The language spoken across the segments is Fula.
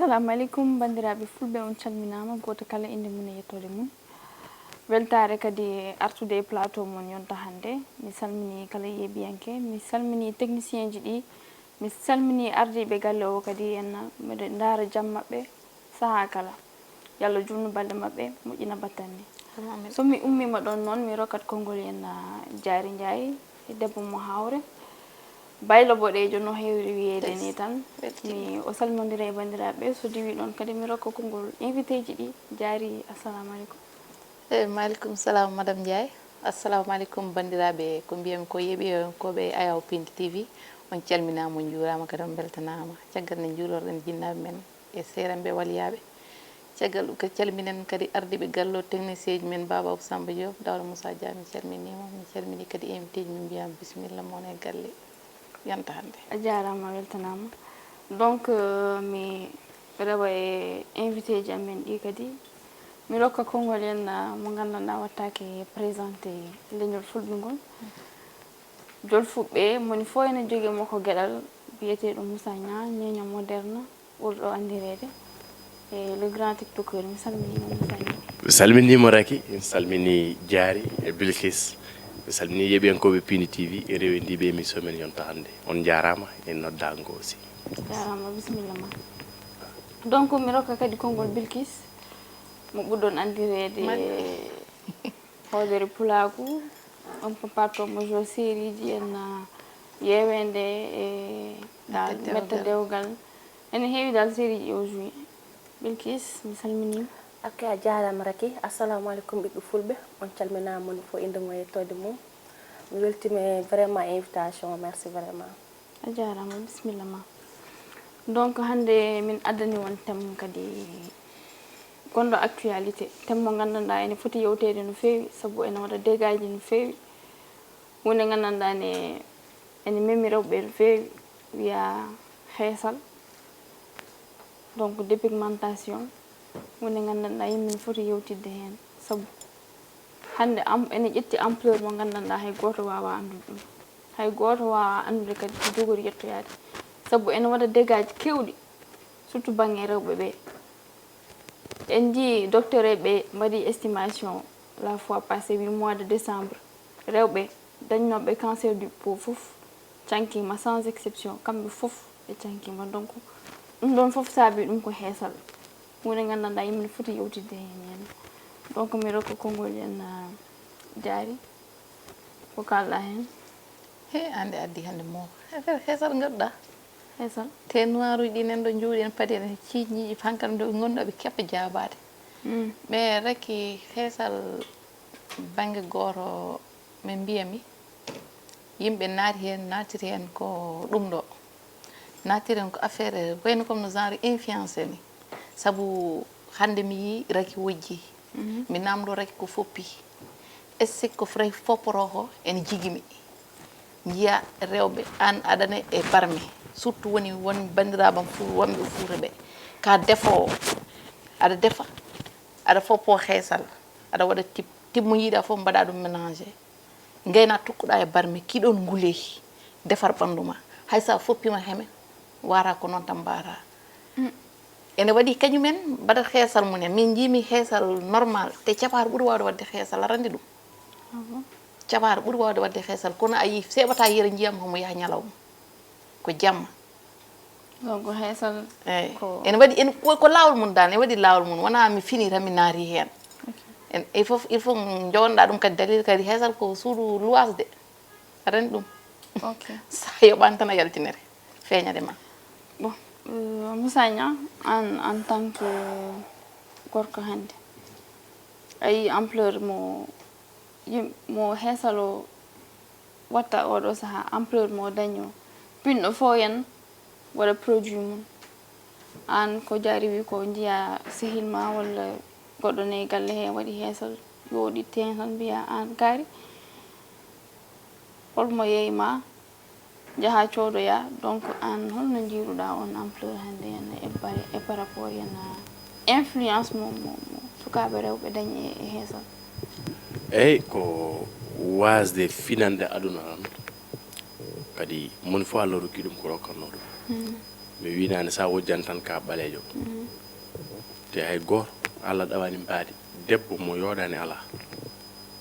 assalamu alaikum bandiraɓe fulɓe on calminama goto kala inde mum e yettode mum weltare kadi artude plateau mon yonta hande mi salmini kala yeeɓiyanke mi salmini technicien ji ɗi mi salmini ardiɓe galle o kadi en miɗo ndaara jaam maɓɓe saaha kala yallah junnu balɗe maɓɓe moƴƴina battanni somi ummima ɗon noon mi rokkat konngol en Diary Ndiaye e debbo mo hawre baylo boɗejo no heewri wiyeede ni tan mi o salmodira e bandiraɓe so diwi ɗon kadi mi rokka konngol invité ji ɗi Diary assalamu aleykum maaleykum salam madame Ndiaye assalamu aleykum bandiraɓe ko mbiyami ko yeeɓiyankoɓe Ayaw Pink TV on calminama on juurama kadi on beltanama caggal nde juurorɗen jinnaɓe men e seeranɓe waliyaɓe caggal ɗum kadi calminen kadi ardiɓe gallo technicien ji men Baba Samba Diop Dawda Moussa Dia mi calminima mi calmini kadi invité ji min mbiyama bisimilla moon e galle yanta hande a jarama weltanama donc mi rewa e invité ji amen ɗi kadi mi rokka konngol en mo gandanɗa wattake présenté leñol fulɓingol jolfuɓɓe moni fo ene jogui makko gueɗal biyeteɗo Moussa Niang ñeño moderne ɓurɗo andirede e le grand tiktoker mi salminima Moussa Niang mi salminima Raky mi salmini Diary e Bilkis mi salmini yeeɓiyankoɓe Pini TV e rewendiɓe émission men yonta hande on jarama e noddago aussi jarama bisimilla ma donc mi rokka kadi konngol Bilkis mo ɓuɗɗon andirede hoodere pulaku on ko parto mo jo série ji en yewende e dal metta dewgal ene heewi dal série ji o joué Bilkis mi salminima ok a jarama Raky assalamu aleykum ɓiɓɓe fulɓe on calminama moni fo inde mo yettode mum mi weltime vraiment invitation merci vraiment a jarama bisimilla ma donc hande min addani won thème kadi gonɗo actualité thème mo gandanɗa ene foti yewtede no fewi saabu ene waɗa dégâts ji no fewi hunde gandanɗa ene memi rewɓe no fewi wiya heesal donc dépigmentation hunde gandanɗa yimɓe ne foti yewtidde hen saabu hande ene ƴetti ampleur mo gandanɗa hay goto wawa andude ɗum hay goto wawa andude kadi ko jogori yettoyade saabu ene waɗa dégâts ji kewɗi surtout banggue rewɓe ɓe en jii docteur eɓe mbaɗi estimation la fois passé wi mois de décembre rewɓe dañnoɓe cancer du peau foof cankima sans exception kamɓe foof ɓe cankima donc ɗum ɗon foof saabi ɗum ko heesal hunde gandanɗa yimɓe foti yewtidde hen hen donc mi rokka konngol en Diary ko kalɗa hen ande addi hande mo affaire heesal gaɗɗa heesal te noir uji ɗi nanɗo jooɗi en paadi en ciiñiiji hankkadi ɗo gonɗoɓe keppa jabade mais Raky heesal banggue goto min mbiyami yimɓe naatiri hen ko ɗum ɗo naatiri hen ko affaire wayno comme no genre influence ni saabu hande mi yi Raky wojji mi namdo Raky ko foppi est ce que fray fopporo ko ene jigimi jiya rewɓe an aɗane e barme surtout woni won bandiraɓam wonɓe Fuuta ɓe ka defowo aɗa defa aɗa foppo heesal aɗa waɗa timmo yiiɗa foof mbaɗa ɗum ménagé gayna tukkuɗa e barme kiɗon nguleeki defar ɓandu ma hay sa foppima heme wara ko noon tan mbara ene waɗi kañumen mbaɗat heesal mumen min jimi heesal normal te caɓaaro ɓuuri wawde wadde heesal arandi ɗum caɓaaro ɓuuri wawde wadde heesal kono a yi seɓata yiyere jiyam homo yaha ñalawma ko jamma donc heesal ene waɗi ko lawol mum dal ne waɗi lawol mum wona mi fini tan mi naari hen il faut jogonɗa ɗum kadi dalil kadi heesal ko suudu luwas de arani ɗum sa yoɓani tan a yaltinere feeñade ma bon Moussa Niang en tant que gorko hande ayi ampleur mo heesal o watta oɗo saaha ampleur mo daño pinɗo fo en waɗa produit mum an ko Diary wi ko jiiya sehil ma walla goɗɗo ne galle he waɗi heesal yoɗi ten tan mbiya an kaari holmo yeyma jaaha codoya donc an holno jiiruɗa on ampleur hande en e par rapport en influence mo sukaɓe rewɓe dañi e heesal eyyi ko wasde finande aduna tan kadi moni fo Allah rokki ɗum ko rokkanno ɗum mi winani sa wojjan tan ka ɓaleejo te hay goto Allah ɗawani mbaadi debbo mo yoɗani ala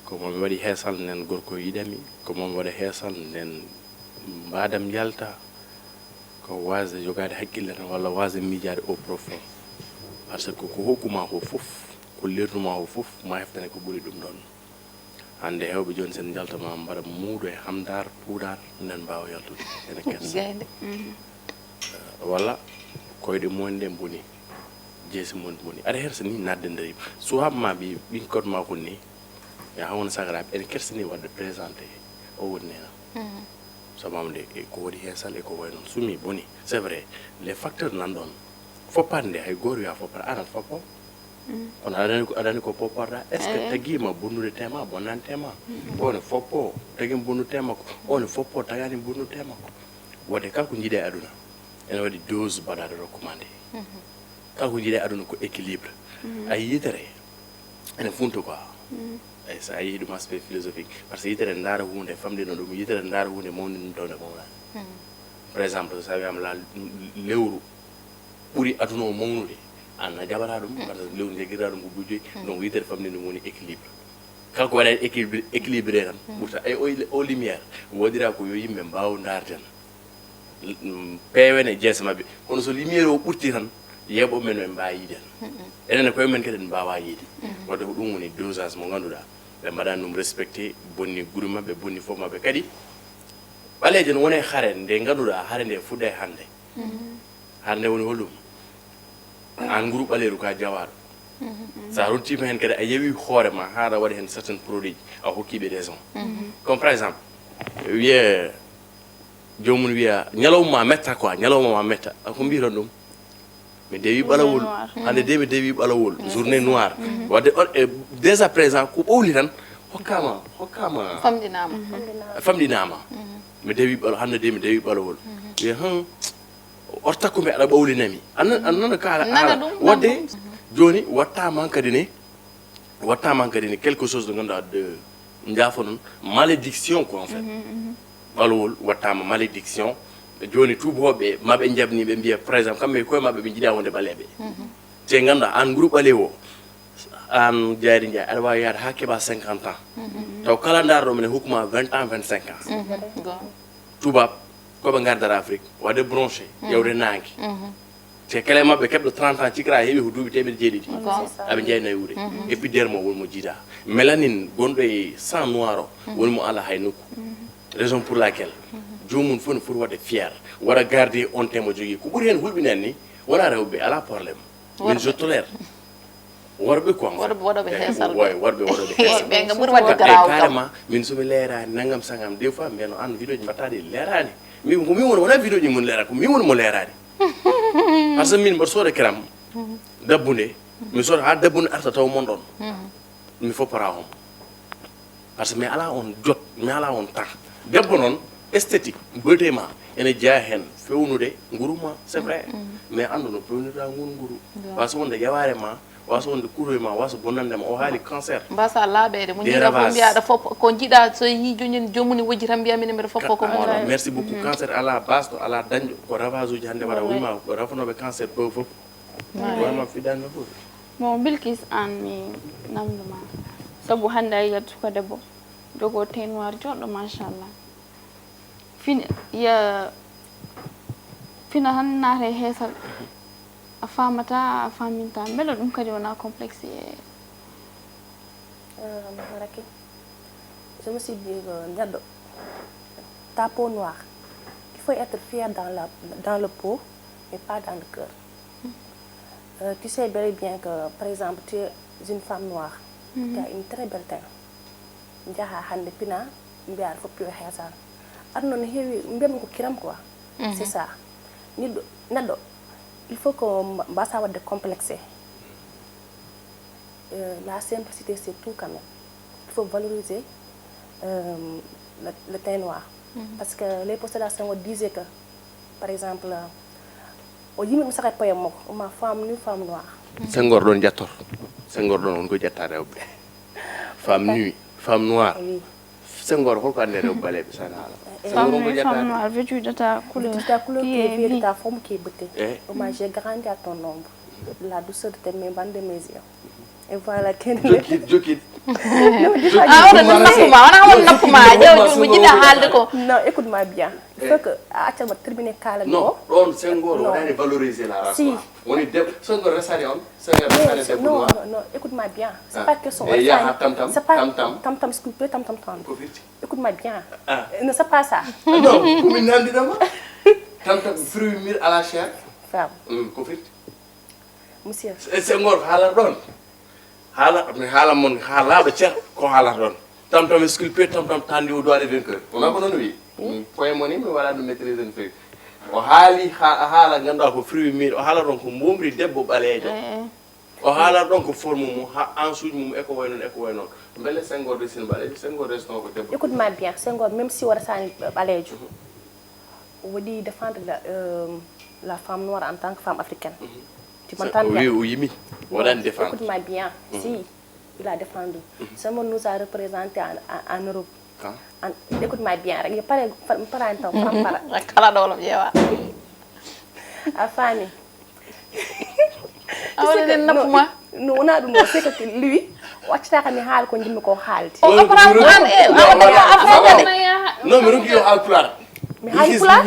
ko momi waɗi heesal nden gorko yiɗami ko momi waɗa heesal nden mbadam yalta ko wasde jogade haqqille tan walla wasde miijade au profond par ce que ko hokkuma ko fof ko lernuma ko fof ma heftane ko ɓuri ɗum ɗon hande hewɓe joni sen jaltama mbaɗa muudo e hamdar puudar nden mbawa yaltude ene kersa walla koyɗe mumen ɗe boni jeesi mumen boni aɗa hersa ni nadde nder suwabma ɓi ɓinkot ma kon ni ya hawon sagaraɓe ene kersani wadde présenté o woni nena sabamde ko waɗi heesal e ko way noon sumi boni c'est vrai les facteurs nan ɗon foppade nde hay goto wiya foppata anat foppo on aɗani ko popporɗa est ce que taguima bonnude tema bonnani tema one foppo tagui bonnude tema ko one foppo tagani bonnude tema ko wode kala ko jiiɗe aduna ene waɗi dose baɗaɗo recommandé kala ko jiiɗe aduna ko équilibre a yitere ene funta quoi eyi sa yi ɗum aspect philosophique par ce que yitere ndaara hunde famɗino ɗum yitere ndaara hunde mawni ɗum tawde mawnani par exemple sa wiyama la lewru ɓuuri aduna o mawnude an a jaɓata ɗum par ce que lewru jagguirɗa ɗum ko bujoyi donc yitere famɗi ɗum woni équilibre kala ko waɗani équilibré tan ɓurta eyi o lumiére waɗira ko yo yimɓe mbaw darden peewene jeesa mabɓe kono so lumiére o ɓurti tan yeɓo men ɓe mbawi yiiden enenne koye men kadi en mbawa yiide wadde ko ɗum woni dosage mo ganduɗa ɓe mbaɗani ɗum respecté bonni guri mabɓe bonni fof mabɓe kadi ɓaleeje no wone hare nde ganduɗa hare nde fuɗɗa e hande hare nde woni holɗum an groupe ɓaleeru ka jawaɗo sa rontima hen kadi a yewi hoorema haɗa waɗa hen certain produit a hokkiɓe raison comme par exemple wiye jomum wiya ñalawma metta quoi ñalawma ma metta ko mbiran ɗum mi dewi ɓalawol hande de mi dewi ɓalawol journée noire wadde déjà présent ko ɓowli tan hokkama famɗinama mi dewi hande de mi dewi ɓalawol wiya orta ko mi aɗa ɓawlinami annana kala wadde joni wattaman kadi ne quelque chose de ganduɗa de jaafa noon malédiction quoi en fait ɓalawol wattama malédiction joni tuboɓe maɓe jabni ɓe mbiya par exemple kamɓe koye maɓɓe ɓe jiiɗa wonde ɓaleɓe te ganduɗa an groupe ɓalewo an Diary Ndiaye aɗa wawi yaade ha keeɓa 50 ans taw kala darɗo mene hokkuma 20 ans 25 ans tubab koɓe gardara Afrique wadde bronché yewde nangue te kala e mabɓe keɓɗo 30 ans cikra heeɓi ko duuɓi temeɗe jeeɗiɗi aɓe jeynayi wuure et puis dermo wonmo jiida mélanine gonɗo e sang noir o wonimo ala hay nokku raison pour laquelle jomum fof ne foti wadde fier waɗa garde on tema jogui ko ɓuuri hen hulɓinen ni wona rewɓe ala probléme min je tolère worɓe quoi waɗoɓe heesal worɓe waɗoɓe heesal ɓe nga ɓuuri wadde garaw carrément min somi leerani naggam sagam des fois mbiyano an vidéo ji mbattaɗi leerani min ko min woni wona vidéo ji mun leerani ko min woni mo leerani par ce que min mbaɗa sooda kiram dabbunde mi sooda ha dabbunde arta taw mon ɗon mi foppora on par ce que mi ala on jot mi ala on temps debbo noon esthétique beauté ma ene jeeya hen fewnude nguru ma c'est vrai mais andu no pewnirɗa nguru wasa wonde yaware ma wasa wonde kuroye ma wasa bonnandema o haali cancer mbasa laaɓede mo jiiɗa ko mbiyaɗa foppo ko jiiɗa so yi joni jomum ne wojji tan mbiya mine mbiɗa foppo ko moɗon merci beaucoup cancer ala base to ala dañƴo ko ravage uji hande waɗa wima ko rafanoɓe cancer ɓe foof wama fiɗanno foof bon Bilkis an mi namdoma saabu hande a yiyat suka debbo jogo teint noir joɗɗo machallah fina han naate heesal a famata a faminta beele ɗum kadi wona complexe Raki, je me suis dit que ta peau noire, il faut être fier dans le peau et pas dans le cœur. Tu sais bel et bien que, par exemple, tu es une femme noire, tu as une très belle teint. Njaha hande pina, mbiar faut plus heesal. Arno ne heewi mbiyam ko kiram quoi. C'est ça. Neɗɗo il faut que mbasa wadde complexé. La simplicité c'est tout quand même. Il faut valoriser le teint noir. Parce que les postulations disaient que, par exemple, o yimɓe saka payam makko ma femme nue femme noire. Senghor ɗon jattor Senghor ɗon wonko jetta rewɓe femme nue femme noire Senghor holko ande rewɓe ɓaleɓe sana haala Femme noire vêtue de ta couleur. De ta couleur qui est de ta forme qui est beauté. Eh. Moi, j'ai grandi à ton ombre. La douceur de tes mains, bande de mes yeux. Et voilà, Jokit. Non, écoute-moi bien. Il faut que tu terminer calme. Non, on Senghor, on a valoriser la race. Si. On est Senghor Ressarion, Senghor Non, non, écoute-moi bien. C'est pas que son. Et il y a tam-tam, C'est pas tam-tam. tam-tam sculpté, tam-tam tam. Covid. Écoute-moi bien. Ah. Ne c'est pas ça. Non, comme une nandi d'abord. Tam-tam, fruits mûrs à la chair. Femme, Covid. monsieur. Senghor, halar don. Halar mon, halar de chair, ko halar don. Tam-tam sculpté, tam-tam tandi au doigt des vainqueurs. On a connu, oui. Point money, mais voilà, de maîtriser une feuille. O haali haala ganduɗa ko fruit mûr o haala ɗon ko mbomri debbo ɓaleejo o haala ɗon ko forme mum ha ansuji mum eko way noon beele Senghor resino ɓaleejo Senghor resno ko debbo Écoute-moi bien, Senghor, même si on a Balejo, on dit défendre la femme noire en tant que femme africaine. Tu m'entends bien? Oui, yimi waɗani défendre. Écoute-moi bien, si il a défendu. Senghor nous a représentés en Europe. Quand? Écoute-moi bien, il pas un temps, kala ɗo wolof ƴeewa à Fanny. awde nappuma Non, on a dit c'est que lui, watchta kami haal ko jimmi ko haaldi. o apprendre an e awde Non, mais ruki yo alpulaar. Mi haali pulaar?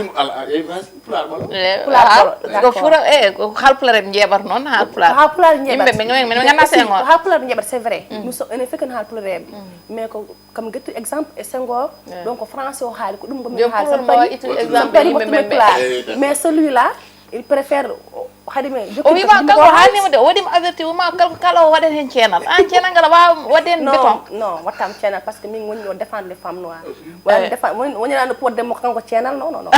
ko fura ko halpulare ɓe jeeɓata noon halpular Ha pulaar yimɓe ɓe ganda Senghor Ha pulaar njeɓat c'est vrai. Nous sommes en effet que ha pulaar mais ko comme gettu exemple e Senghor donc français o haali ko ɗum gomi haali pour moi itu exemple yimɓe ɓe mais celui-là il préfère hadime o wima kanko haalnima de o waɗima averti wima kala o waɗen hen ceenal an ceenal ngal wawa waɗen béton non wattam ceenal par ce que min woni o défendre les femmes noires wala défendre wonirano pour demo kanko ceenal non non non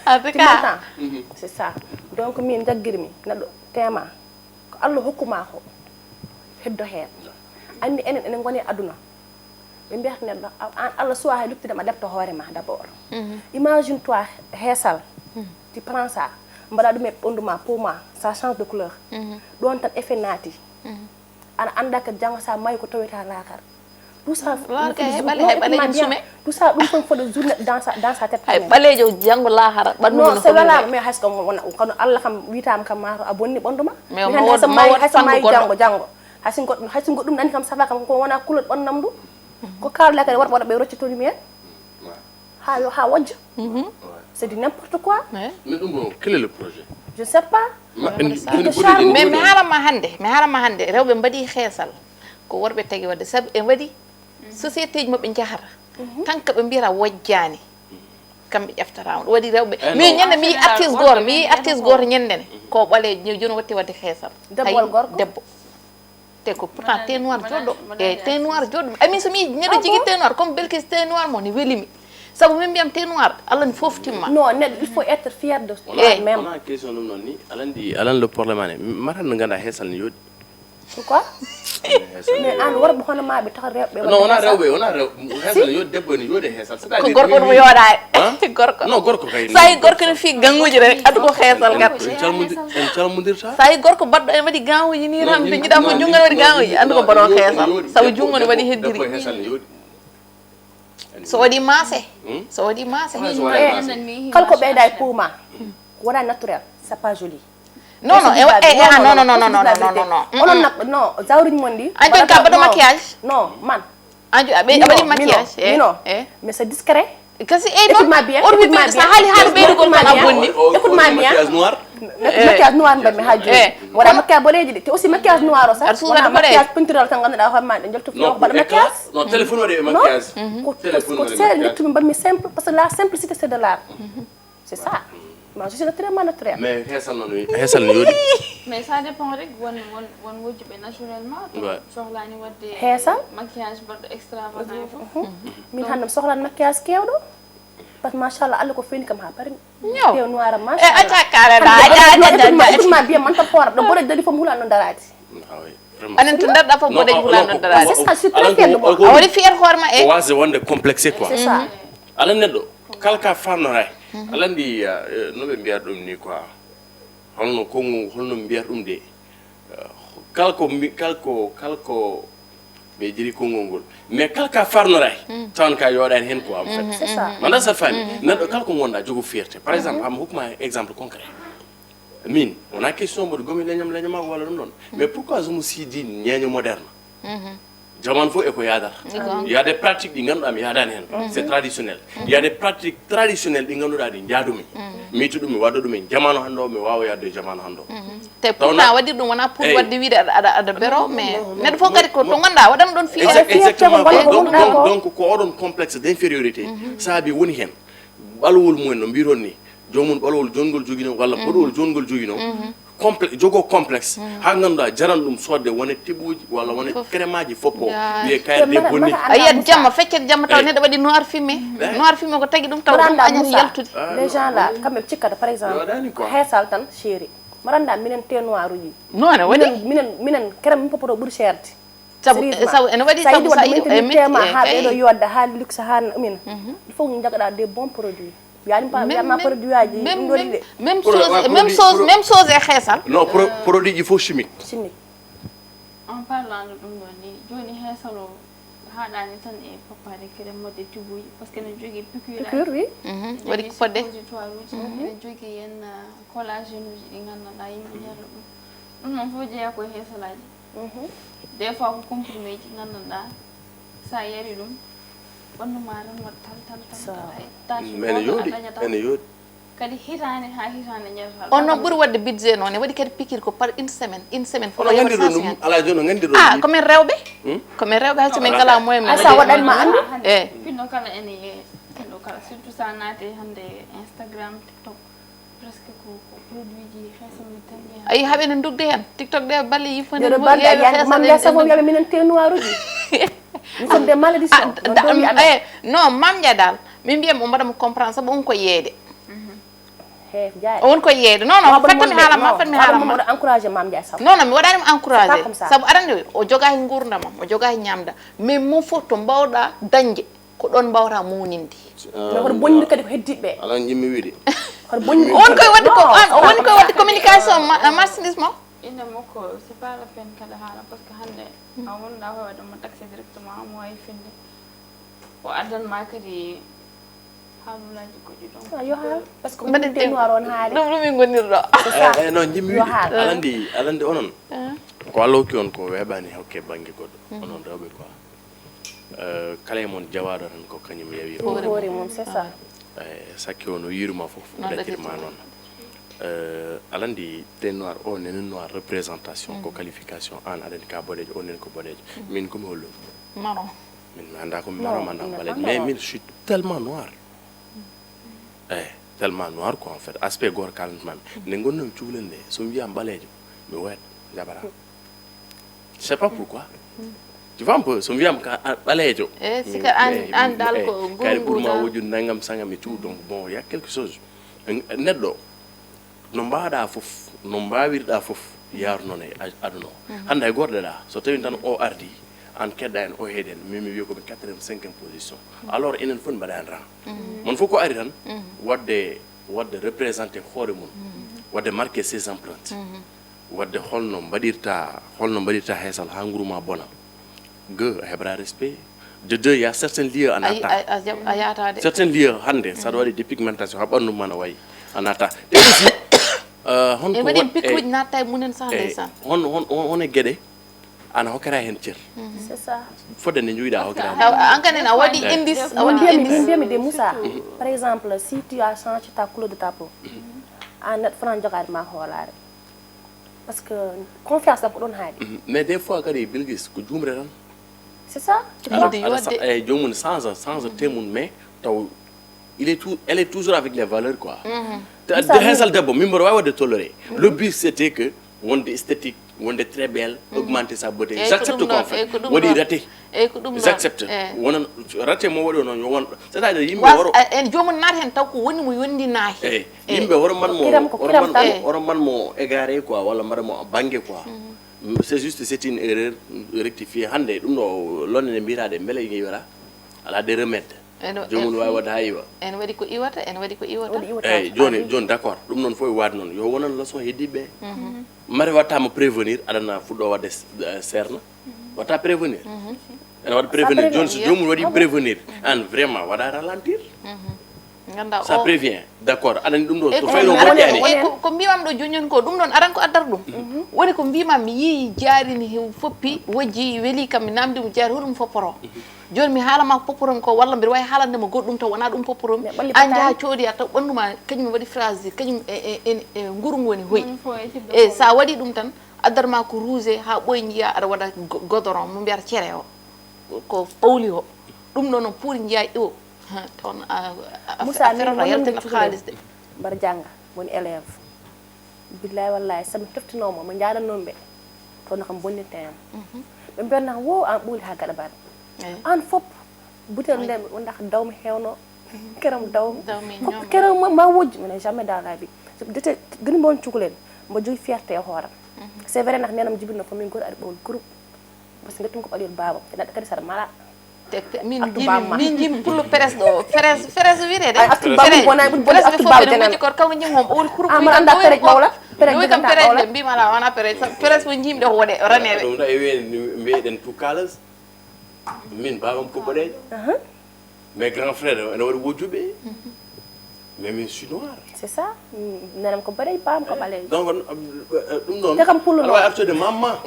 en tout cas c'est ça donc min jaggirmi neɗɗo tema ko Allah hokkuma ko heddo heen andi enen enen goni aduna ɓe mbiyata neɗɗo an Allah suwa hay luttidema debta hoore ma d'abord imagine toi heesal tu prends ça mbaɗa ɗum e ɓanndu ma pour moi ça change de couleur ɗon tan effet naati ana anda ko janngo sa mayi ko tawita laakar tout ça tout ça ɗum fon fode journée dans sa tête hay ɓaleejo janngo laahara non c'est voilà mais hayso kono Allah kam witama kam ma a bonni ɓanndu ma mais hayso mayi janngo hayso goɗɗum nani kam safa kam ko wona couleur ɓannam ndu ko kalɗa kadi waɗa ɓe roccitoni men ha wajja c'est du n'importe quoi. Mais quel est le projet? Je ne sais pas. mais mi haalama hannde rewɓe mbaɗi heesal ko worɓe tagi wadde sabu ɓe mbaɗi société ji maɓɓe jahata tant que ɓe mbiyata wojjani kamɓe ƴeftata ɗum waɗi rewɓe min ñande mi yi artiste goto ñandene ko ɓaleejo joni watti wadde heesal debbo te ko pourtant teint noir joɗɗo e teint noir joɗɗo amin somi neɗɗo jigui teint noir comme Belkis teint noir mo ne welimi sabu min mbiyam teint noir Allah ne foftimma non neɗɗo il faut être fier de soi même on a question ɗum noon ni alan le probléme ane matan no ganda heesal ne yooɗi pourquoi mais an worɓe hono maɓe tawa rewɓe non wona rewɓe heesal ne yooɗi debbo ne yooɗi heesal c'est à ko dire gorko ɗum yooɗani gorko non gorko kay sa yi gorko ne fi ganguji rek adu ko heesal gat en calmodirta sa yi gorko baɗɗo en waɗi ganguji ni tan ɓe jiiɗa ko jungo ne waɗi ganguji andu ko baɗo heesal sabu jungo ne waɗi heddiri heesal ne yooɗi so waɗi maase so waɗi maase kala ko ɓeyda e pour ma wona naturel c'est pas joli non onon non zawruji mon ɗi an joni ka baɗo maquillage non man an joni a waɗi maquillage non mais c'est discret kasi écoute-moi bien ɓeydu sa haali haali ɓeydugol tan a bonni écoute-moi bien maquillage noir mbami ha joni waɗa maquillage boɗeji ɗi te aussi maquillage noir o sa wona maquillage peintural tan ganduɗa hoorema ɗe jolto fiyo ko mbaɗa maquillage non téléphone waɗi maquillage ko seeɗa jettumi mbammi simple parce que la simplicité c'est de l'art c'est ça moi je suis naturellement naturel mais heesal ne yooɗi mais ça dépend rek won wujjuɓe naturellement sohlani wadde heesal maquillage baɗɗo extravagant e fof min hannde mi sohlani maquillage kewɗo par ce que machallah Allah ko feni kam ha parmi tew noir am e acca kaleɗa écoute-moi bien man tan hoore ɗo boɗeji dari fof mi hulan ɗon darade anen to darɗa fof boɗeji hulan ɗon darade c'est ça je suis très fier de moi a waɗi fier hoorema o wasde wonde complexé quoi c'est ça ala neɗɗo kala ka famnoray ala andi noɓe mbiyata ɗum ni quoi holno mbiyata ɗum de kala ko be jiri kongol mais kalka farnoray tan ka yodan hen ko en fait c'est ça manda sa famille nado kalko gonda jogo fierté par exemple am hukma exemple concret min on a question de gomi lenyam wala dum non mais pourquoi je me suis dit ñeñu moderne jaman fo e ko yadar il y a des pratiques di ngam am yadan hen c'est traditionnel il y a des pratiques traditionnelles di ngam di jaadumi mi tudumi wadudumi jamanu hando mi wawa yadde jamanu hando te pourtant wadir dum wona pour wadde wiide ada bero mais neddo fo kadi ko to ganda wadam don fi exactement donc ko odon complexe d'infériorité ça bi woni hen balwol mumen no biron ni jomum balwol jongol jogino walla bodol jongol jogino complexe jogo complexe ha nganda jaran dum sodde woni tibuji walla woni crémaji foppo be kayde bonni ayat jamma feccet jamma taw neddo wadi noir fumé ko tagi dum taw dum añan yaltude les gens là quand même cikkata par exemple xéssal tan chéri maranda minen te noiruji non wadi minen crème popoto bur cherti sabu en wadi sabu sa e tema ha be do yodda ha luxe ha min il faut ñu jagada des bons produits yani pas ma produit aji même chose e xéssal non produit il faut chimique en parlant de dum ni joni xéssalo haɗani tan e papade crème modde tubuji par ce que ne jogui piqûre oui wadi ko fodde ene jogui yen collagène uji ɗi ganduɗa yimɓe ñerla ɗum noon fof jeeya koye heesalaji des fois ko comprimé ji ganduɗa sa yari ɗum ɓannuma tan wat tal ene yoɗi kadi hitande ha hitande ñertal on non ɓuuri wadde budget noon e waɗi kadi piqûre ko par une semaine fono gandiɗo ɗum ala joni no gandiɗo komin rewɓe hayso min kala moyen men sa waɗanma andu pinɗo kala ene pinɗo kala surtout sa naate hande Instagram TikTok presque ko produit ji xeesami tan ayi haɓe ne dugde hen TikTok de balle yifande mam ya sabo yaɓe minen te noiruji nous sommes des malédictions non mam ja dal min mbiyam o mbaɗamo comprendre sabu on ko yeede on ko yeede non fatmi haalama encourager mam ja sabo non mi waɗanimo encourager sabu arande o jogahi gurdamam o jogahi ñamda mais mon fof to mbawɗa dañde ko ɗon mbawta muwninde hoto bonni kadi ko heddiɓe ala jimmi wiide on koye wadde communication marchandise mo inde makko c'est pas la peine kada haala par ce que hande a wonɗa hoy waɗamo taxé directement mo wawi finde o addanma kadi haalulaji goɗɗi ɗon yo haal par ce que mbaɗen te noir on haali ɗum min gonirɗo non jimmi wiide alandi onon ko Allah hokki on ko weeɓani hokke banggue goɗɗo onon rewɓe quoi kala e mon jawaɗo tan ko kañum yewi hoore mum c'est ça sakki o no yiruma fof ɗaccirma noon alandi te noir o nenen noir représentation ko qualification an aɗani ka boɗejo o nen ko boɗejo min komi hollum marron min mi anda komi marron manda ko ɓalejo mais min je suis tellement noir tellement noir quoi en fait aspect goto kalantmami nde gonnomi cuhlel nde somi wiyam ɓalejo mi woyat jabara je sais pas pourquoi tu vois un peu somi wiyam ka ɓalejo sika an dal ko kayri ɓurma wojude nangam sangam et tout donc bon il y a quelque chose neɗɗo no mbaɗa fof no mbawirɗa fof yaaru noon e aduna o hande hay gorɗeɗa so tawi tan o ardi an kedɗa en o heeɗen min mi wiya komi 4e 5e position alors enen fof mbaɗa en rang mon fof ko ari tan wadde représenté hoore mum wadde marqué ses empreintes wadde holno mbaɗirta heesal ha guruma bona a heɓra respect de deux il y a certains lieux en attente certains lieux hande saɗa waɗi dépigmentation ha ɓandu man a wayi en attente et aussi e waɗi piqueuji natta e munen sa ndeysan hon e gueɗe ana hokkata hen ceer c'est ça fodde nde joyiɗa hokkata an kanen a waɗi indice a waɗi indice mbiyami de Moussa par exemple si tu as changé ta couleur de ta peau an neɗɗo fana jogade ma hoolare parce que confiance ɗam ko ɗon haaɗi mais des fois kadi Bilguis ko jumre tan c'est ça jomum change temum mais taw elle est toujours avec les valeurs quoi de heesal debbo min mboɗo wawi wadde toléré le but c'était que wonde esthétique wonde très belle augmenter sa beauté j'accepte quoi en fait waɗi raté j'accepte wonon raté mo waɗi noon yo won c'est à dire yimɓe woro en jomum naata hen taw ko woni mo yondinahi yimɓe woro manmo égaré quoi walla mbaɗamo banggue quoi c'est juste c'est une erreur rectifiée hande ɗum ɗo lonne nde mbiyataɗe beele yiwata ala des remèdes jomum wawi wadde ha yiwa en waɗi ko iwata eyyi joni d' accord ɗum noon fof e waade noon yo wonan leçon heddiɓe mari wattama prévenir aɗana fuɗɗo wadde serna wata prévenir ene waɗa prévenir joni so jomum waɗi prévenir an vraiment waɗa ralentir ganda ça prévient d'accord aɗani ɗum ɗo to fayno moƴƴani ko mbimam ɗo joñon ko ɗum ɗon aran ko addata ɗum woni ko mbimam mi yii jaarini foppi wojji weeli kam mi namdi mo jaari hoɗum fopporo joni mi haalama ko popporon ko walla mbiɗa wawi haalandema goɗɗum taw wona ɗum popporom an jaha coodi a taw ɓanduma kañum waɗi phrase kañum e nguru ngu woni hoyi e sa waɗi ɗum tan addatma ko rouge ha ɓoye jiiya aɗa waɗa godoron mo mbiyata cere o ko ɓawli o ɗum ɗo noon pour jiiya iwo toon Moussa ferata yaltinat haalis de mbar janga woni élève billahi wallahi sami teftinoma mo jaaɗannomi ɓe toon kam bonniteyam ɓe mbiyatnaa wo an ɓuuli ha gaɗa baɗe an fop butel nden wondaka dawmi hewno keram dawmi keram ma wojji minen jamais dans la vie dete gani mon cukalel mbo jogi fierté e hooram c'est vrai nak nenam jibinno fo min goto aɗa ɓawol groupe par ce que gattum ko ɓaɗel babam te neɗɗo kadi saɗa mala min jimi pullo presse ɗo presse wiirede presse ko kaw jimi hon ɓowol ama anda presse mawla joyi kam presse ɓe mbimala wona presse fo jimɗe hoɗe raneɓe ɗum ɗa e weni mbiyeɗen tout kalas min babam ko boɗejo mes grand frère ene waɗi wojjuɓe mais min suis noir c'est ça nenam ko boɗejo babam ko ɓalejo donc ɗum ɗon te kam pullo aɗa wawi artude mamma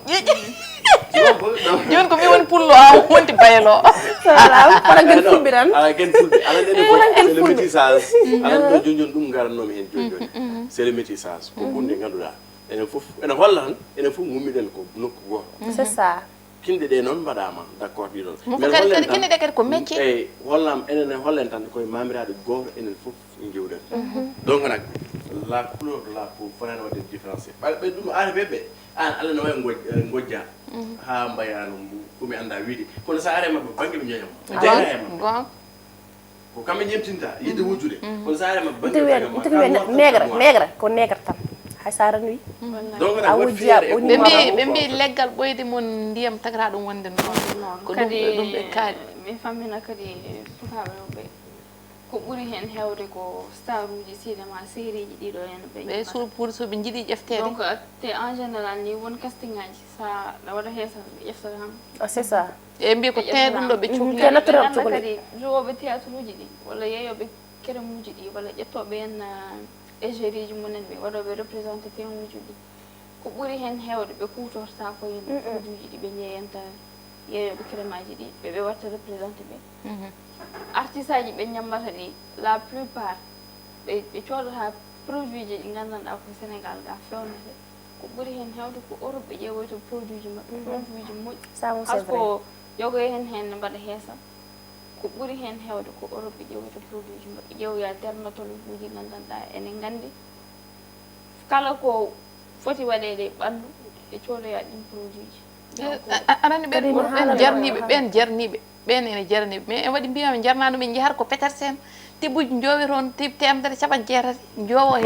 joni ko mi woni pullo a wonti baylo voilà kono gen fulɓe tan ala ken fulɓe ala nene ko c'est le métissage ala ɗo joni joni ɗum garannomi hen joni joni c'est le métissage ko hunde ganduɗa enen foof ene holla tan enen foof gummiɗen ko nokku goto c'est ça kinde ɗe noon mbaɗama d' accord ɗiɗon kadi kinde ɗe kadi ko métier eyyi hollam enen e hollen tan koye mamiraɗe goto enen foof jewɗen donc nak la couleur de la peau fonani wadde différencié ɓe ɗum are ɓe an allah ne wawi gojja ha mbayano komi anda wiide kono sa are mabɓe banggue ɓe ñoñama jeeyama ko kamɓe ñemtinta yidde wujjude kono sa are mabɓe banggue nègre ko nègre tan hay sa ran wi donc ɓe mbi leggal ɓoyde mon ndiyam tagata ɗum wonde noon ko ɗum ɓe kaali mi fammina kadi sukaɓe rewɓe ko ɓuri hen hewde ko star uji cinéma série ji ɗiɗo hen ɓe pour so ɓe jiiɗi ƴeftede donc te en général ni won casting ngaji sa ɗa waɗa heesa ƴeftata ham c'est ça e mbi ko te ɗum ɗo ɓe te naturel cukalel kadi jowoɓe théâtre uji ɗi walla yeeyoɓe kéremuji ɗi walla ƴettoɓe hen égérie ji munen ɓe waɗoɓe représenté théâtre uji ko ɓuri hen hewde ɓe kutorta ko hen produit ji ɗi ɓe jeeyanta yeeyoɓe crémaji ɗi ɓe watta représenté ɓe artiste aji ɓe ñammata ɗi la plupart ɓe coodata produit ji ɗi gandanɗa ko sénégal ga fewnete ko ɓuri hen hewde ko europe ɓe ƴeewoyto produit ji maɓɓe produit ji moƴƴi hayko yogoye hen ne mbaɗa heesa ko ɓuri hen hewde ko europe ɓe ƴeewoyto produit ji maɓɓe ƴeewoya dermatologue uji gandanɗa enen gandi kala ko foti waɗede ɓandu ɓe coodoya ɗin produit ji anani ɓen jarniɓe ɓen ene jarniɓe mais en waɗi mbiyama jarnaɗum ɓe jehata ko Petersen tibbuji jowi toon temedere capan jeetati jowo ha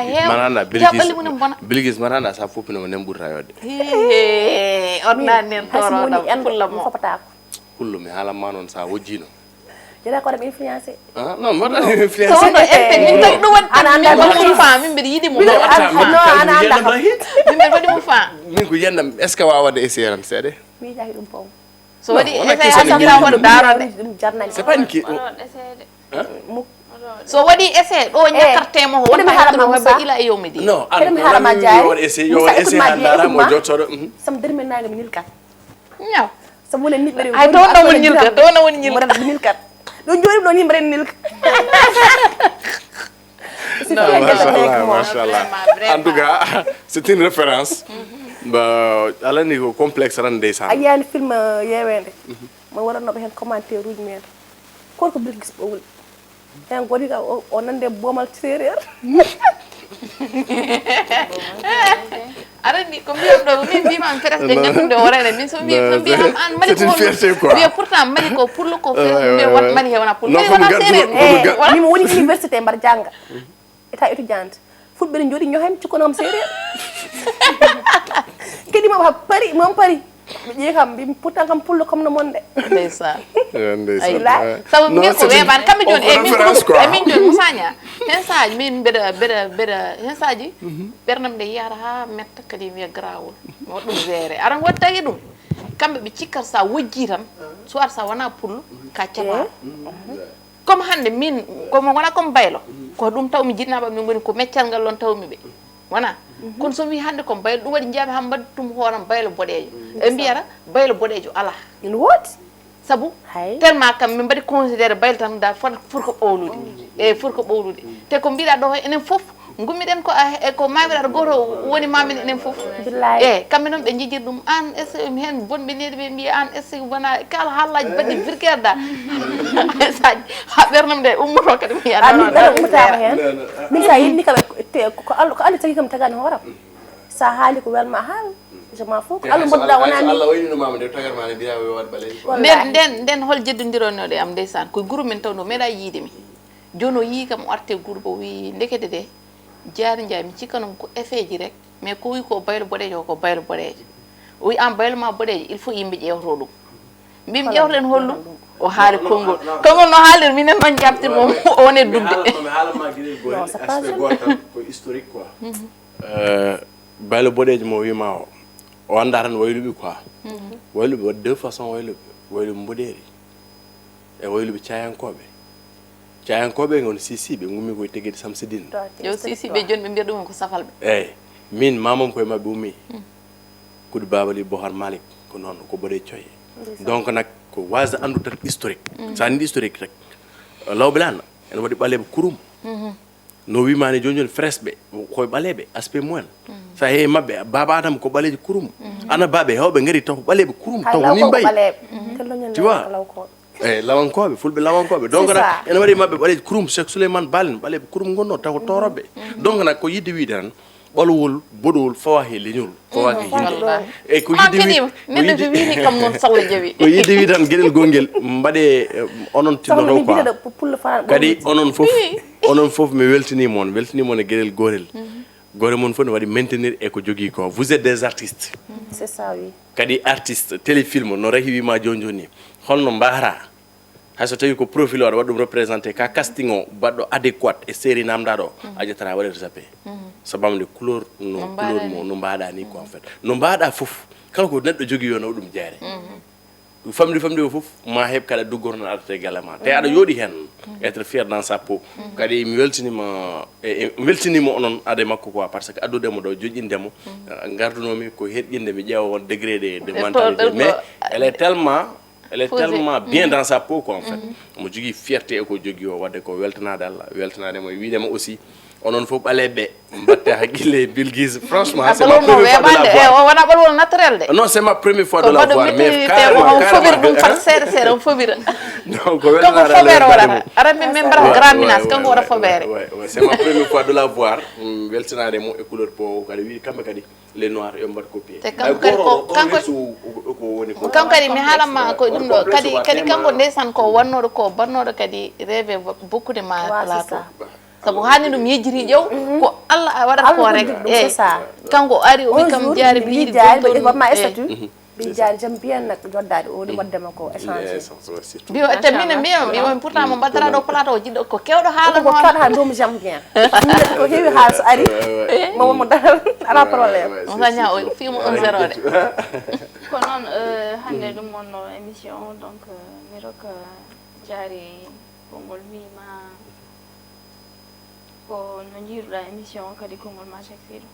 heewa jaɓɓalli mumen bona Bilguis maranda sa foppinoma nen ɓurta yodde ordinari nen toroɗam pullamo pullo mi haalanma noon sa wojjino jeda ko ɗam influencé non mbaɗa influencé min tagi ɗum waɗi fa min mbiɗa yiɗimo min mbiɗa waɗi mo fa min ko yiyandam est ce que wawa wadde essayé tan seeɗe mi jahi ɗum pom so waɗi essayé ha jira waɗa darode c'est pas une qui so waɗi essayé ɗo ñakkartemo ko wonta haɗum heɓa ila e yowmidi non harama jaari yo essayé ha daramo jottoɗo sam derminaga mi nilkat ñaw sam wona niɓɓere ay to wonno woni ñilka to wonno woni ñilka nilkat ɗo jooɗi ɗo yimɓe ren nilka machallah en tout cas c'est une référence alani ko complexe tan ndeysan a yiyani film yewede mo waɗannoɓe hen commentaire uji men kono ko Bilguis ɓowli hen godi ka o nande bomal séréer arani ko mbiyam ɗo min mbimami presque ñakkude o rene min so mbiyam an mali ko wiya pourtant mali ko pullo ko fe wat mali hewna pullo mali wona séréer mimo woni université mbar jangga état étudiante fulɓe ne jooɗi ñohami cikkonoma séréer kadi mom ha pari mom pari ɓe ƴeewi kam mbimi pourtant kam pullo comme no monde ndeysan ndeysan sabu min ko weɓani kamɓe joni min joni Moussaña hen sahaji min mbeɗa hen sahaji ɓerdam ɗe yiyata ha metta kadi wiya grawol mi waɗa ɗum géré aran wattaki ɗum kamɓe ɓe cikkata sa wojji tan soit sa wona pullo ka caɓa comme hande min komo wona comme baylo ko ɗum tawmi jinnaɓe min goni ko meccal ngal ɗon tawmi ɓe wona kono somi hande ko baylo ɗum waɗi jeeɓe ha mbaɗitum hooram baylo boɗejo e mbiyata baylo boɗejo ala ina woodi sabu tellement kam min mbaɗi considéré baylo tan da fot ko ɓowlude e fot ko ɓowlude te ko mbiɗa ɗo enen foof gummiɗen ko mamiɗaɗo goto woni mamin enen foof e kamɓe noon ɓe jejjiri ɗum an est ce que hen bonɓe neɗi ɓe mbiya an est ce que wona kala haallaji mbaɗɗi virguere da saji ha ɓernam de ummoto kadi mi min ɗaɗa ummotama hen min sa yinni kam ko Allah tagui kam tagani hooram sa haali ko welma haal je m'en fous ko Allah mboɗɗa wona ni Allah wayninoma de tagarma ne mbiya yo waɗ ɓaleji nden hol jeddodironoɗe am ndeysan koye groupe men taw no meeɗa yiide mi joni o yii kam o arte groupe o wi ndekete de jaari njaay mi cikkanum ko effet ji rek mais ko wi ko baylo boɗejo ko baylo boɗejo o wi an baylo ma boɗejo il faut yimɓe ƴewto ɗum mbimi ƴewten hollum o haali konngol no haalir minen noon jabtirmo o wone dubde haalama gueɗel goel aspect goto tan ko historique quoi baylo boɗejo mo wima o anda tan wayluɓe quoi wayluɓe waɗi deux façons wayluɓe mboɗeeri e wayluɓe cayankoɓe gon sisiɓe gummi koye teguede Samsidine yo sisiɓe joni ɓe mbiya ɗumen ko safalɓe eyyi min mamam koye mabɓe ummi kude babali Bohar Malick ko noon ko boɗe coye donc nak ko wasde andu tan historique sa andi historique rek lawɓe lanna ene waɗi ɓaleɓe kurum no wimani joni fresɓe koye ɓaleɓe aspect mumen sa heewi mabɓe baba Adama ko ɓaleji kurum ana baɓe hewɓe gaari taw ko ɓaleɓe kurum taw ko ni mbayi tu vois eyyi lawankoɓe fulɓe lawankoɓe donc nak ene waɗi mabɓe ɓaleji kurum Cheikh Souleymane Balen ɓaleɓe kurum gonno taw ko toroɓe donc nak ko yidde wiide tan ɓalowol boɗowol fawa he leñol fawa he yimɓe eyyi ko yidde neɗɗo to wini kam noon salla jawi ko yidde wi tan gueɗel gonguel mbaɗe onon tinnoto quoi kadi onon foof mi weltanimon e gueɗel gotel gore mon fof ne waɗi maintenir e ko jogui ko vous êtes des artistes c'est ça oui kadi artiste téléfilm no rahi wima joni holno mbara hayso tawi ko profil waɗa waɗa ɗum représenté ka casting o baɗɗo adéquat e série namdaɗo a ƴettata waɗede zappé sabamde couleur mo no mbaɗa ni quoi en fait no mbaɗa foof kala ko neɗɗo jogui yo nawa ɗum jeere famde o foof ma heɓ kada duggorno arate galle ma te aɗa yooɗi hen être fier dans sa peau kadi mi weltinima onon ade makko quoi par ce que addudemo ɗo joƴƴindemo gardunomi ko heɗƴinde mi ƴeewa won degré de mentalité mais elle est tellement bien dans sa peau quoi en fait mo jogui fierté e ko jogui o wadde ko weltanade Allah weltanademo e wiidema aussi onon fof ɓaleɓe mbatte haqqille Bilguise franchement c'est ma première fois de la voir wona ɓalwol naturel de non c'est ma première fois de la voir mais fobira ɗum fat seeɗa seeɗa on fobira donc kanko fobere waɗata ara min mbaɗata grand minage kanko waɗa fobere c'est ma première fois de la voir weltanade mo e couleur po kadi wi kamɓe kadi les noirs yo mbaɗ copier te kanko kadi mi haalanma ko ɗum ɗo kadi kanko ndeysan ko wannoɗo ko bannoɗo kadi rêve beaucoup de ma plateau sabu hani ɗum yejjiri ƴew ko Allah waɗata ko rek e kanko ari o wi kam jaari mi yiɗi ma statut bi jaari jam biyen nak joddade o ɗi waddema ko échange bio te mine mbiyami pourtant mo mbaddata ɗo plateau jiɗɗo ko kewɗo haala ko tan ha domu jam bien ko heewi haal so ari mo dal ala probléme on saña o fimo 1-0 de ko noon hande ɗum wonno émission donc mi roka jaari konngol wima ko no jiiruɗa émission kadi konngol ma Cheikh Seydou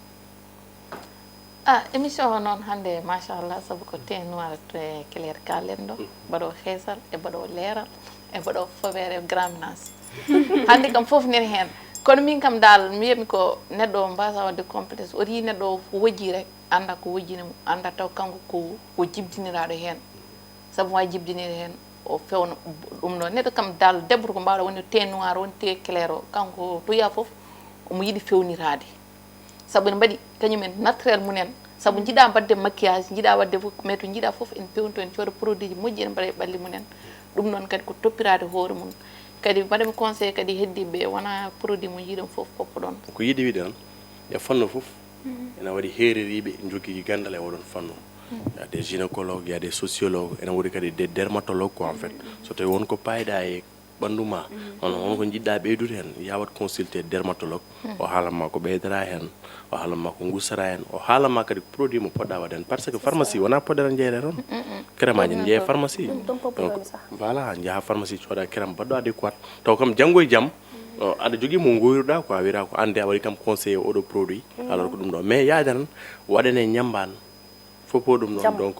émission o noon hannde machallah sabu ko teint noir e clair kallen ɗo mbaɗo heesal e mbaɗo leeral e mbaɗo fobere grand menace hannde kam fof nani heen kono min kam dal mi wiyami ko neɗɗo o mbasa wadde compétence o ri neɗɗo o ko wojji rek anda ko wojjini mo anda taw kanko ko jibdiniraɗo heen sabu wawi jibdinide heen o fewno ɗum ɗo neɗɗo kam dal debbo ko mbawɗa woni teint noir woni teint clair o kanko to yiya fof omo yiɗi fewnirade sabu ne mbaɗi kañumen naturel munen sabu jiiɗa mbadde maquillage jiiɗa wadde fof mais to jiiɗa fof en pewnto en cooda produit ji moƴƴi en mbaɗa e ɓalli munen ɗum noon kadi ko toppirade hoore mum kadi mbaɗami conseil kadi heddiɓe wona produit mo jiiɗen fof poppo ɗon ko yiɗi wiide tan e fanno fof ene waɗi heereriɓe jogui gandal e oɗon fanno il y a des gynécologues il y a des sociologues ene waɗi kadi des dermatologues quoi en fait so tawi wonko payɗa e banduma on ko jidda beydude hen yawat consulter dermatologue o haalama ko beydara hen o haalama ko gusara hen o haalama kadi produit mo podda waden parce que pharmacie wona podere jeere ron crème je je pharmacie donc voilà jaha pharmacie coda crème baddo adéquat taw kam jango e jam ada jogi mo ngoyruda quoi wira ko ande wari kam conseiller odo produit alors ko dum do mais yaadan wadane nyamban fopo dum non donc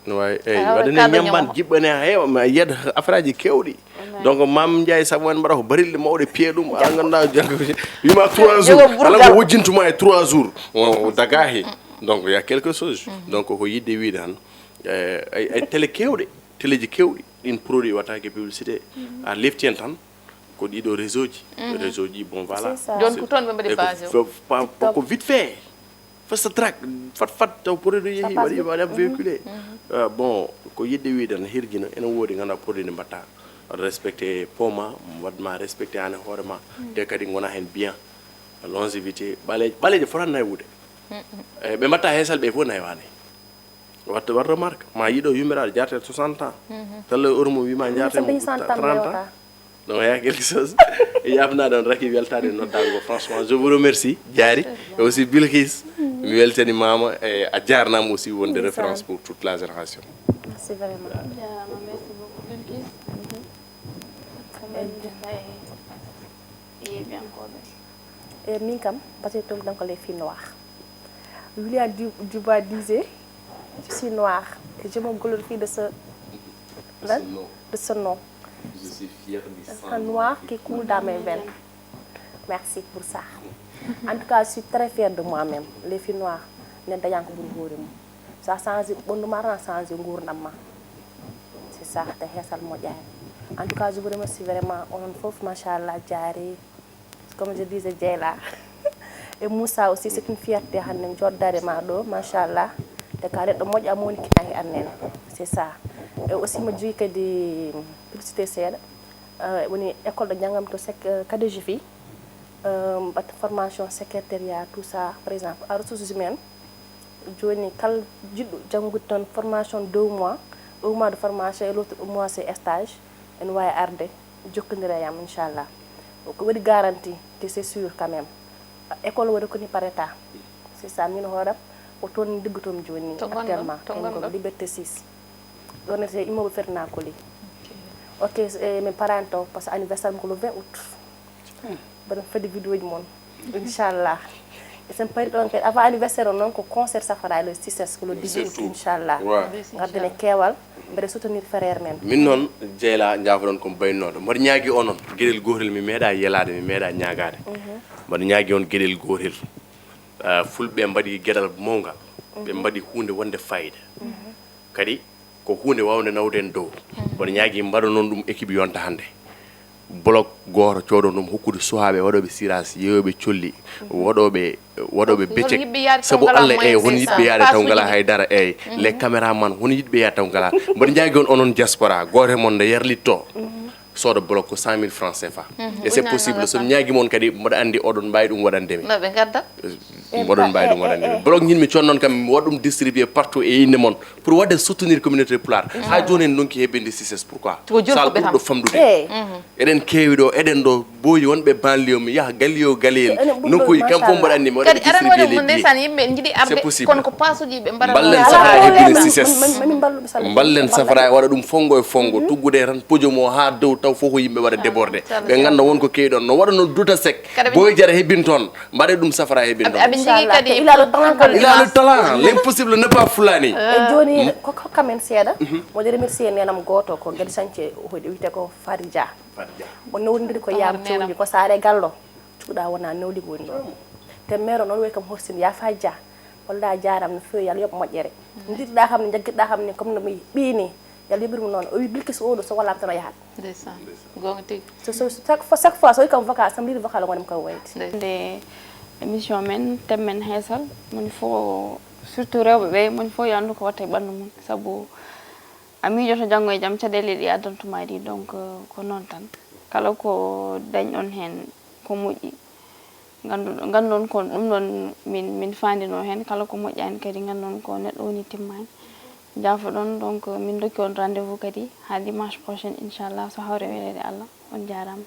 no way wadane nyamban jibbane hewa ma yed afraaji kewdi donc mam ndjay sabon mbara ko baril mawde piedum anganda jango wima 3 jours ala ko wojintuma e 3 jours o dagahi donc il y a quelque chose donc ko yidde widan ay télé kewde téléji kewdi din produit watake publicité a leftien tan ko dido réseau ji bon voilà donc ko ton be mbadi base ko vite fait fast track fat taw produit yi wadi véhiculer bon ko yidde widan hirjina ene wodi ngana produit ne batta respecter poma wadma respecter ane horema de kadi ngona hen bien longévité baleje foran nay wude be mbatta hesal be fo nay wane wat remarque ma yido yumira jartel 60 ans telle ormo wi ma jartel 30 ans non il y a quelque chose yabna don raki weltade noddago franchement je vous remercie Diary et aussi Bilkis mi weltani mama et a jarnam aussi wonde référence pour toute la génération merci vraiment merci beaucoup Bilkis et min kam parce que donc les filles noires William Dubois disait je suis noire et je me glorifie de ce nom. Je suis fière du sang noir qui coule dans mes veines. Merci pour ça. En tout cas, je suis très fière de moi-même. Les filles noires, ça change, c'est ça, en tout cas, je vous remercie vraiment. On faut, machallah, Diary, comme je disais, Dieyla. Et Moussa aussi, c'est une fierté, machallah. C'est ça. Et aussi, je dis que des publicités, c'est l'école de Nyangam, KDGFI, formation, secrétariat, tout ça, par exemple, à ressources humaines, j'ai une formation 2 mois, 1 mois de formation et l'autre mois c'est stage, et nous allons arder, Inch'Allah. Donc, vous garantie que c'est sûr quand même. L'école est reconnue par l'État. C'est ça, nous avons autour de actuellement, Liberté 6. Donc, c'est immeuble Fernacoli. Ok, mes parents, parce que l'anniversaire le 20 août. Je fais des vidéos du monde. Inch'Allah. Et c'est pas avant l'anniversaire, on a un concert Safara le 6 le 18 août. Inch'Allah. On va Kewal, on soutenir frère même. Minnon, Dieyla, Ndiafron comme Baynodo. Je ñaagi onon gedel gorel mi meeda yelade mi meeda ñaagade. Mbar ñaagi on gedel gorel. Fulbe mbadi gedal mongal. Be mbadi hunde wonde fayda. Kadi ko hunde wawde nawden dow. Mbar ñaagi mbado non dum équipe yonta hande. Bloc goro ciodo dum hokkude suhabe wadobe siras yeyobe colli wadobe becce sabu Allah e won yitbe yaade taw ngala haydara e les caméraman won yitbe yaade taw ngala mbar jaagi on onon diaspora gore mon de yerlitto sodo bloc ko 100 000 francs CFA et c'est possible so ñaagi mon kadi mbodo andi odon bay dum wadande mi be gadda modon bay dum wadande bloc ñin mi connon kam wadum distribuer partout et inde mon pour wade soutenir communauté pulaar ha joni donki hebinde CICES pourquoi sal do famdude eden kewi do eden do boyi wonbe banlieue mi ya galio galel nokku kam fo mbodo andi mi wade distribuer les ndesan yimbe jidi arde kon ko pasuji be mbara ballen safara hebinde CICES ballen safara wada dum fongo e fongo tuggude tan pojomo ha dow taw fofo yimbe wada déborder be ganda wonko keydon no wada no duta sek boy jara hebin ton mbade dum safara hebin ton il a le talent l'impossible ne pas fulani e joni ko kamen seeda mo de remercier nenam goto ko gadi sance o wite ko Farija o nowdiri ko yam tewni ko saare gallo cuuda wona nowdi woni te mero non way kam horsin ya Farija walla jaaram no few yalla yob mojjere ndidda xamni jaggida xamni comme no mi bini yalla yibirmu non o wi Bilkis odo so wala tan yahat ndeysaan gonga tig so chaque fois so kam vacances sam liri vacances ngonam ko wayti de émission men temmen heesal mon fo surtout rewbe be mon fo yandu ko watte bandu mun sabu ami joto jango e jam cadele di adantuma di donc ko non tan kala ko dañ on hen ko moji gandon ko dum non min fandino hen kala ko mojjani kadi gandon ko neddo woni timmani jafo ɗon donc min dokki on rendez-vous kadi ha dimanche prochain inchallah so hawre welede Allah on jarama